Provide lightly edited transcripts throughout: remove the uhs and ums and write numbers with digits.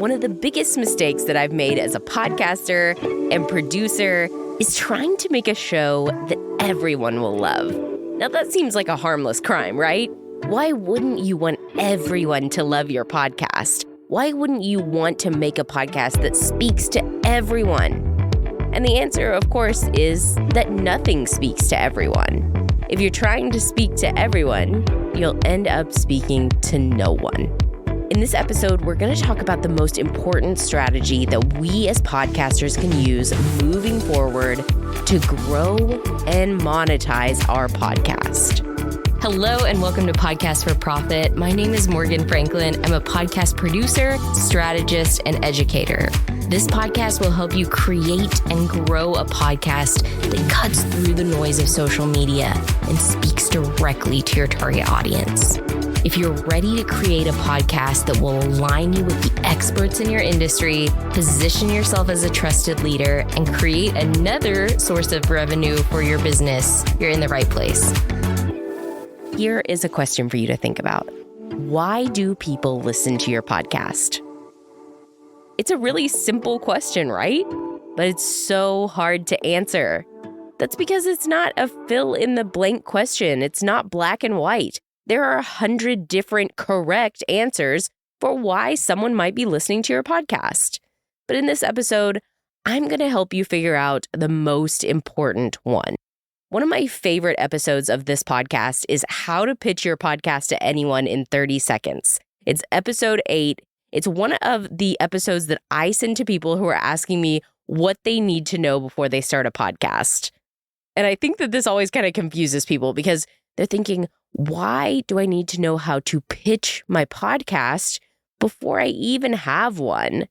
One of the biggest mistakes that I've made as a podcaster and producer is trying to make a show that everyone will love. Now, that seems like a harmless crime, right? Why wouldn't you want everyone to love your podcast? Why wouldn't you want to make a podcast that speaks to everyone? And the answer, of course, is that nothing speaks to everyone. If you're trying to speak to everyone, you'll end up speaking to no one. In this episode, we're going to talk about the most important strategy that we as podcasters can use moving forward to grow and monetize our podcast. Hello and welcome to Podcast for Profit. My name is Morgan Franklin. I'm a podcast producer, strategist, and educator. This podcast will help you create and grow a podcast that cuts through the noise of social media and speaks directly to your target audience. If you're ready to create a podcast that will align you with the experts in your industry, position yourself as a trusted leader, and create another source of revenue for your business, you're in the right place. Here is a question for you to think about. Why do people listen to your podcast? It's a really simple question, right? But it's so hard to answer. That's because it's not a fill-in-the-blank question. It's not black and white. There are 100 different correct answers for why someone might be listening to your podcast. But in this episode, I'm going to help you figure out the most important one. One of my favorite episodes of this podcast is How to Pitch Your Podcast to Anyone in 30 Seconds. It's episode 8. It's one of the episodes that I send to people who are asking me what they need to know before they start a podcast. And I think that this always kind of confuses people because they're thinking, why do I need to know how to pitch my podcast before I even have one?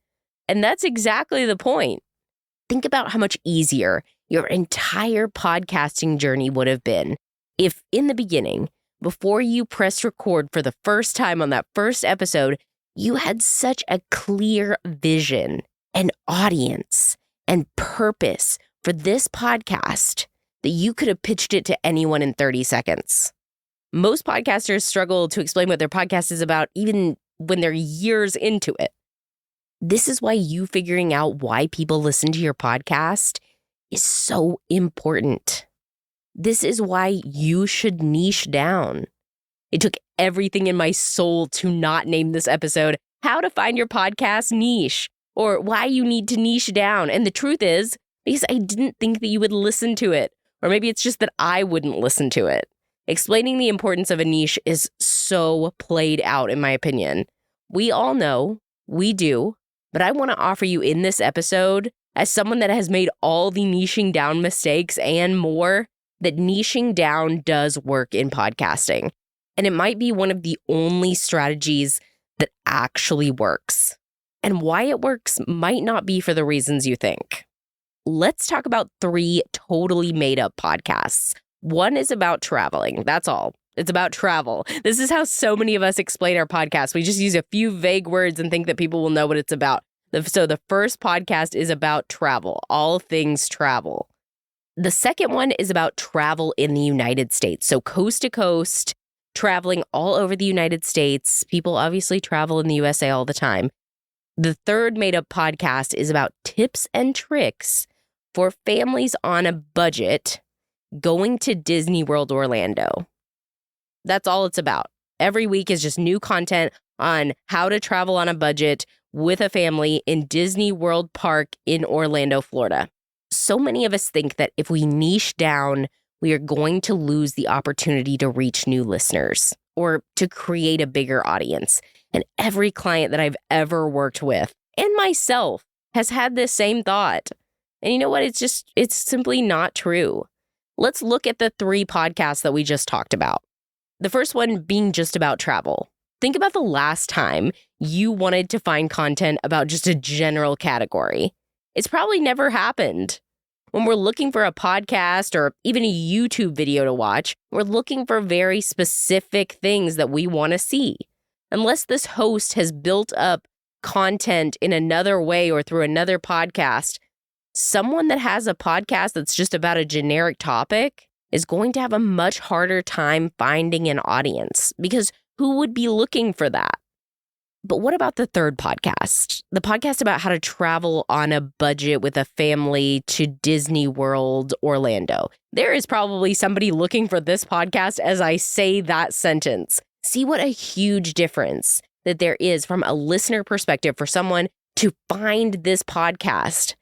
And that's exactly the point. Think about how much easier your entire podcasting journey would have been if in the beginning, before you pressed record for the first time on that first episode, you had such a clear vision and audience and purpose for this podcast that you could have pitched it to anyone in 30 seconds. Most podcasters struggle to explain what their podcast is about even when they're years into it. This is why you figuring out why people listen to your podcast is so important. This is why you should niche down. It took everything in my soul to not name this episode How to Find Your Podcast Niche or Why You Need to Niche Down. And the truth is, because I didn't think that you would listen to it. Or maybe it's just that I wouldn't listen to it. Explaining the importance of a niche is so played out, in my opinion. We all know, we do, but I want to offer you in this episode, as someone that has made all the niching down mistakes and more, that niching down does work in podcasting. And it might be one of the only strategies that actually works. And why it works might not be for the reasons you think. Let's talk about 3 totally made-up podcasts. One is about traveling. That's all. It's about travel. This is how so many of us explain our podcast. We just use a few vague words and think that people will know what it's about. So the first podcast is about travel, all things travel. The second one is about travel in the United States. So coast to coast, traveling all over the United States. People obviously travel in the USA all the time. The third made-up podcast is about tips and tricks for families on a budget going to Disney World Orlando. That's all it's about. Every week is just new content on how to travel on a budget with a family in Disney World Park in Orlando, Florida. So many of us think that if we niche down, we are going to lose the opportunity to reach new listeners or to create a bigger audience. And every client that I've ever worked with, and myself, has had this same thought. And you know what? It's simply not true. Let's look at the 3 podcasts that we just talked about. The first one being just about travel. Think about the last time you wanted to find content about just a general category. It's probably never happened. When we're looking for a podcast or even a YouTube video to watch, we're looking for very specific things that we want to see. Unless this host has built up content in another way or through another podcast, someone that has a podcast that's just about a generic topic is going to have a much harder time finding an audience because who would be looking for that? But what about the third podcast? The podcast about how to travel on a budget with a family to Disney World, Orlando. There is probably somebody looking for this podcast as I say that sentence. See what a huge difference that there is from a listener perspective for someone to find this podcast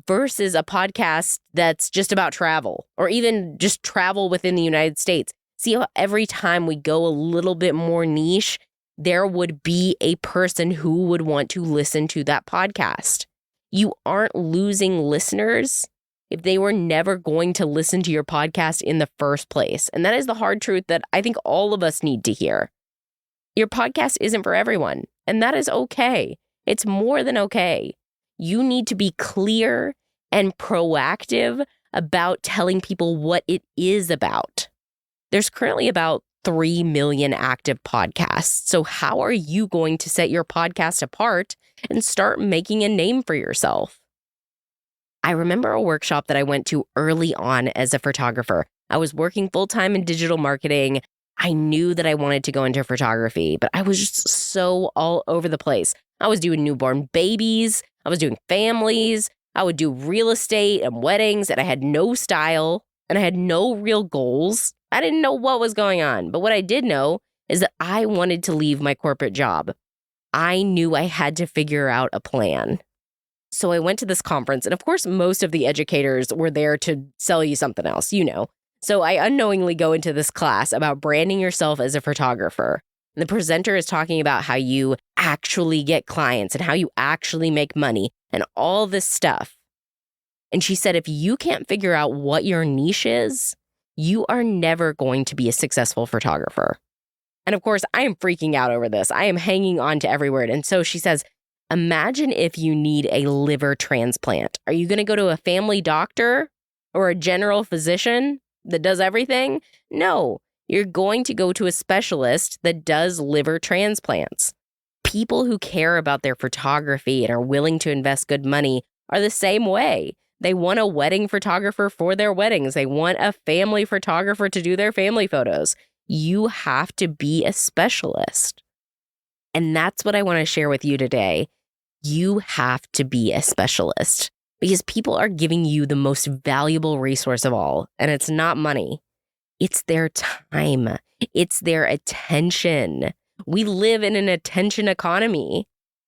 versus a podcast that's just about travel or even just travel within the United States. See how every time we go a little bit more niche, there would be a person who would want to listen to that podcast. You aren't losing listeners if they were never going to listen to your podcast in the first place. And that is the hard truth that I think all of us need to hear. Your podcast isn't for everyone, and that is okay. It's more than okay. You need to be clear and proactive about telling people what it is about. There's currently about 3 million active podcasts. So how are you going to set your podcast apart and start making a name for yourself? I remember a workshop that I went to early on as a photographer. I was working full-time in digital marketing. I knew that I wanted to go into photography, but I was just so all over the place. I was doing newborn babies. I was doing families. I would do real estate and weddings, and I had no style and I had no real goals. I didn't know what was going on, but what I did know is that I wanted to leave my corporate job. I knew I had to figure out a plan. So I went to this conference, and of course, most of the educators were there to sell you something else, you know. So I unknowingly go into this class about branding yourself as a photographer. And the presenter is talking about how you actually get clients and how you actually make money and all this stuff. And she said, if you can't figure out what your niche is, you are never going to be a successful photographer. And of course, I am freaking out over this. I am hanging on to every word. And so she says, imagine if you need a liver transplant. Are you going to go to a family doctor or a general physician that does everything? No, you're going to go to a specialist that does liver transplants. People who care about their photography and are willing to invest good money are the same way. They want a wedding photographer for their weddings. They want a family photographer to do their family photos. You have to be a specialist. And that's what I want to share with you today. You have to be a specialist because people are giving you the most valuable resource of all, and it's not money. It's their time. It's their attention. We live in an attention economy.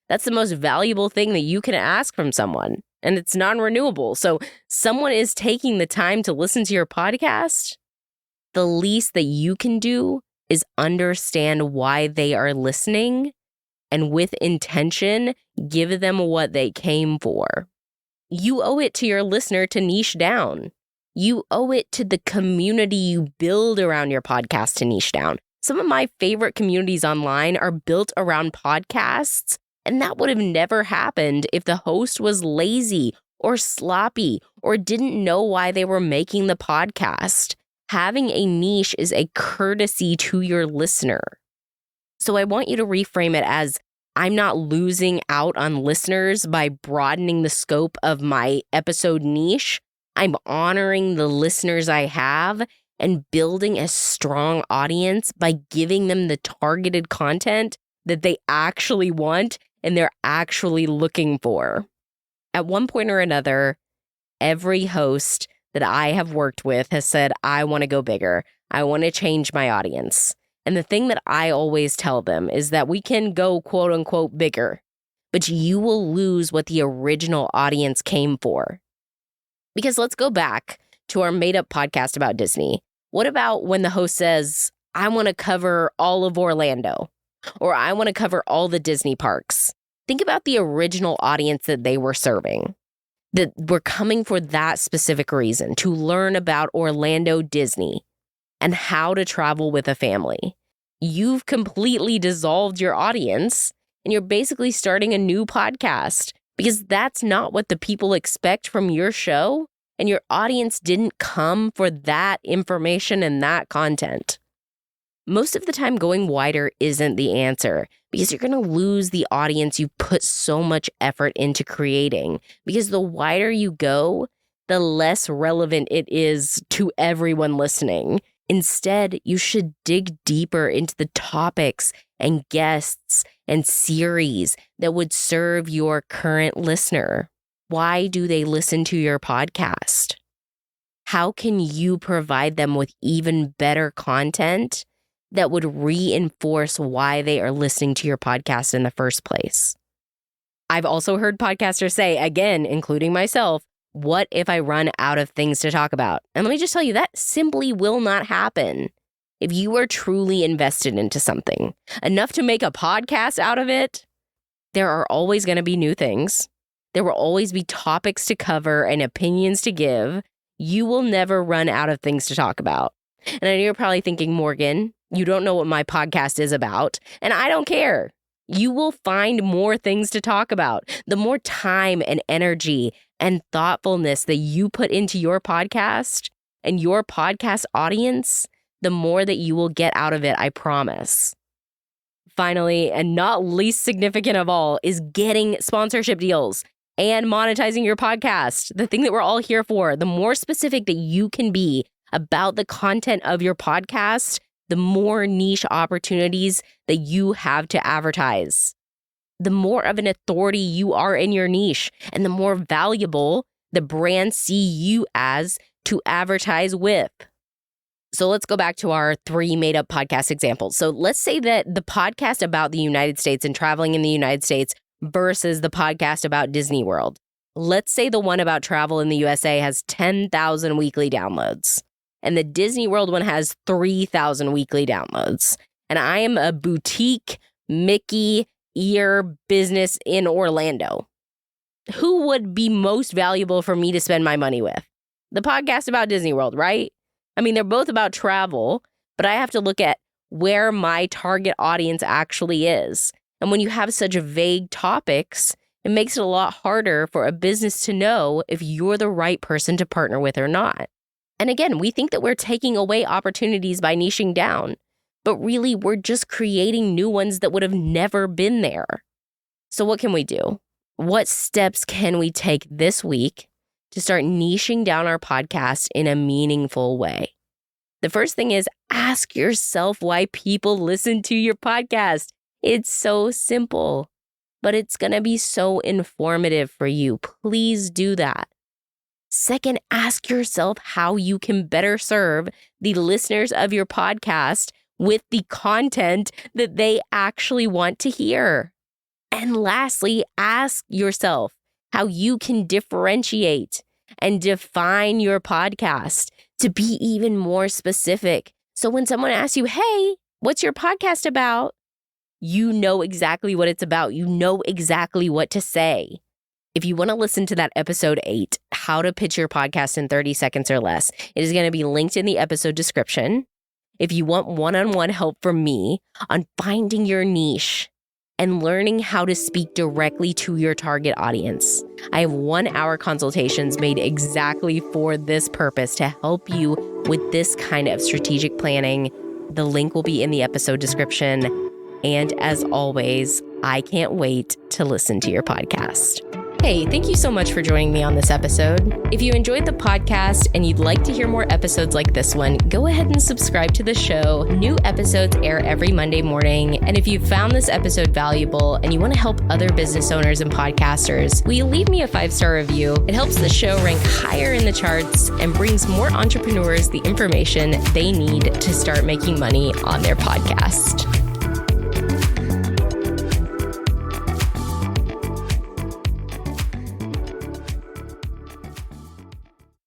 That's the most valuable thing that you can ask from someone. And it's non-renewable. So someone is taking the time to listen to your podcast. The least that you can do is understand why they are listening and with intention, give them what they came for. You owe it to your listener to niche down. You owe it to the community you build around your podcast to niche down. Some of my favorite communities online are built around podcasts. And that would have never happened if the host was lazy or sloppy or didn't know why they were making the podcast. Having a niche is a courtesy to your listener. So I want you to reframe it as I'm not losing out on listeners by broadening the scope of my episode niche. I'm honoring the listeners I have and building a strong audience by giving them the targeted content that they actually want and they're actually looking for. At one point or another, every host that I have worked with has said, I want to go bigger. I want to change my audience. And the thing that I always tell them is that we can go quote unquote bigger, but you will lose what the original audience came for. Because let's go back to our made up podcast about Disney. What about when the host says, I want to cover all of Orlando, or I want to cover all the Disney parks? Think about the original audience that they were serving, that were coming for that specific reason, to learn about Orlando Disney and how to travel with a family. You've completely dissolved your audience and you're basically starting a new podcast because that's not what the people expect from your show. And your audience didn't come for that information and that content. Most of the time, going wider isn't the answer because you're going to lose the audience you put so much effort into creating. Because the wider you go, the less relevant it is to everyone listening. Instead, you should dig deeper into the topics and guests and series that would serve your current listener. Why do they listen to your podcast? How can you provide them with even better content that would reinforce why they are listening to your podcast in the first place? I've also heard podcasters say, again, including myself, what if I run out of things to talk about? And let me just tell you, that simply will not happen. If you are truly invested into something, enough to make a podcast out of it, there are always going to be new things. There will always be topics to cover and opinions to give. You will never run out of things to talk about. And I know you're probably thinking, Morgan, you don't know what my podcast is about, and I don't care. You will find more things to talk about. The more time and energy and thoughtfulness that you put into your podcast and your podcast audience, the more that you will get out of it, I promise. Finally, and not least significant of all, is getting sponsorship deals and monetizing your podcast, the thing that we're all here for. The more specific that you can be about the content of your podcast, the more niche opportunities that you have to advertise. The more of an authority you are in your niche, and the more valuable the brands see you as to advertise with. So let's go back to our 3 made-up podcast examples. So let's say that the podcast about the United States and traveling in the United States versus the podcast about Disney World. Let's say the one about travel in the USA has 10,000 weekly downloads, and the Disney World one has 3,000 weekly downloads. And I am a boutique Mickey ear business in Orlando. Who would be most valuable for me to spend my money with? The podcast about Disney World, right? I mean, they're both about travel, but I have to look at where my target audience actually is. And when you have such vague topics, it makes it a lot harder for a business to know if you're the right person to partner with or not. And again, we think that we're taking away opportunities by niching down, but really we're just creating new ones that would have never been there. So what can we do? What steps can we take this week to start niching down our podcast in a meaningful way? The first thing is ask yourself why people listen to your podcast. It's so simple, but it's going to be so informative for you. Please do that. Second, ask yourself how you can better serve the listeners of your podcast with the content that they actually want to hear. And lastly, ask yourself how you can differentiate and define your podcast to be even more specific. So when someone asks you, hey, what's your podcast about? You know exactly what it's about. You know exactly what to say. If you want to listen to that episode 8, how to pitch your podcast in 30 seconds or less, it is going to be linked in the episode description. If you want one-on-one help from me on finding your niche and learning how to speak directly to your target audience, I have 1-hour consultations made exactly for this purpose to help you with this kind of strategic planning. The link will be in the episode description. And as always, I can't wait to listen to your podcast. Hey, thank you so much for joining me on this episode. If you enjoyed the podcast and you'd like to hear more episodes like this one, go ahead and subscribe to the show. New episodes air every Monday morning. And if you found this episode valuable and you want to help other business owners and podcasters, will you leave me a 5-star review? It helps the show rank higher in the charts and brings more entrepreneurs the information they need to start making money on their podcast.